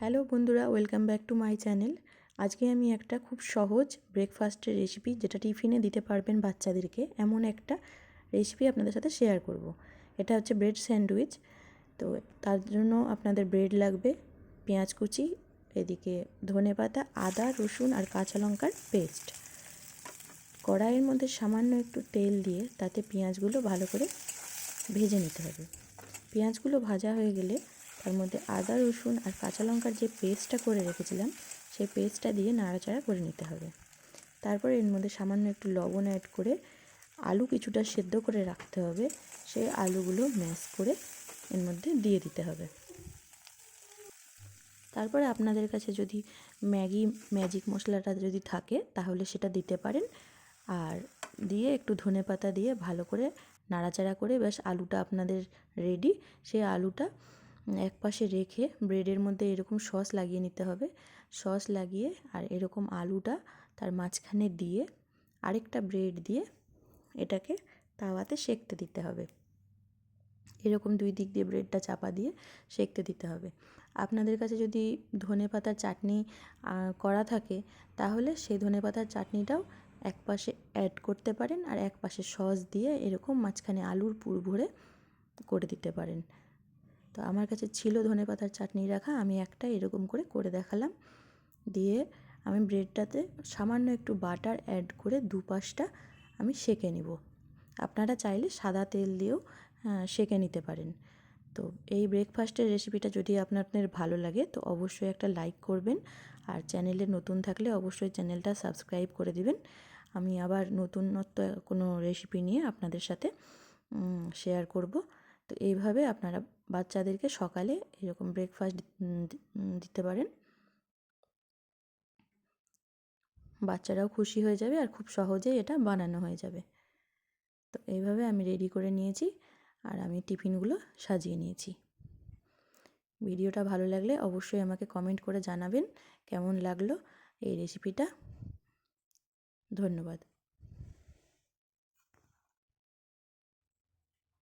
Hello বন্ধুরা, welcome back to my channel. আজকে আমি একটা খুব সহজ ব্রেকফাস্টের রেসিপি, যেটা টিফিনে দিতে পারবেন বাচ্চাদেরকে, এমন একটা রেসিপি আপনাদের সাথে শেয়ার করব। এটা হচ্ছে ব্রেড স্যান্ডউইচ। তো তার জন্য আপনাদের ব্রেড লাগবে, পেঁয়াজ কুচি, এদিকে ধনেপাতা, আদা, রসুন আর কাঁচা লঙ্কার পেস্ট। কড়াইয়ের মধ্যে সামান্য একটু তেল দিয়ে তাতে পেঁয়াজগুলো ভালো করে ভেজে নিতে হবে। পেঁয়াজগুলো ভাজা হয়ে গেলে তার মধ্যে আদা, রসুন আর কাঁচা লঙ্কার যে পেস্টটা করে রেখেছিলাম সেই পেস্টটা দিয়ে নাড়াচাড়া করে নিতে হবে। তারপরে এর মধ্যে সামান্য একটু লবণ অ্যাড করে আলু কিছুটা সেদ্ধ করে রাখতে হবে, সেই আলুগুলো ম্যাশ করে এর মধ্যে দিয়ে দিতে হবে। তারপরে আপনাদের কাছে যদি ম্যাজিক মশলাটা যদি থাকে তাহলে সেটা দিতে পারেন, আর দিয়ে একটু ধনেপাতা দিয়ে ভালো করে নাড়াচাড়া করে ব্যাস আলুটা আপনাদের রেডি। সেই আলুটা এক পাশে রেখে ব্রেডের মধ্যে এরকম সস লাগিয়ে নিতে হবে। সস লাগিয়ে আর এরকম আলুটা তার মাঝখানে দিয়ে আরেকটা ব্রেড দিয়ে এটাকে তাওয়াতে সেঁকতে দিতে হবে। এরকম দুই দিক দিয়ে ব্রেডটা চাপা দিয়ে সেঁকতে দিতে হবে। আপনাদের কাছে যদি ধনেপাতার চাটনি করা থাকে তাহলে সেই ধনেপাতার চাটনিটাও এক পাশে অ্যাড করতে পারেন, আর এক পাশে সস দিয়ে এরকম মাঝখানে আলুর পুর ভরে করে দিতে পারেন। তো আমার কাছে ছিল ধনেপাতার চাটনি রাখা, আমি একটা এরকম করে দেখালাম। দিয়ে আমি ব্রেডটাতে সামান্য একটু বাটার অ্যাড করে দুপাশটা আমি সেঁকে নিব। আপনারা চাইলে সাদা তেল দিয়েও সেঁকে নিতে পারেন। তো এই ব্রেকফাস্টের রেসিপিটা যদি আপনাদের ভালো লাগে তো অবশ্যই একটা লাইক করবেন, আর চ্যানেলে নতুন থাকলে অবশ্যই চ্যানেলটা সাবস্ক্রাইব করে দিবেন। আমি আবার নতুনত্ব কোনো রেসিপি নিয়ে আপনাদের সাথে শেয়ার করব। তো এইভাবে আপনারা বাচ্চাদেরকে সকালে এরকম ব্রেকফাস্ট দিতে পারেন। বাচ্চারাও খুশি হয়ে যাবে আর খুব সহজেই এটা বানানো হয়ে যাবে। তো এইভাবে আমি রেডি করে নিয়েছি আর আমি টিফিনগুলো সাজিয়ে নিয়েছি। ভিডিওটা ভালো লাগলে অবশ্যই আমাকে কমেন্ট করে জানাবেন কেমন লাগলো এই রেসিপিটা। ধন্যবাদ।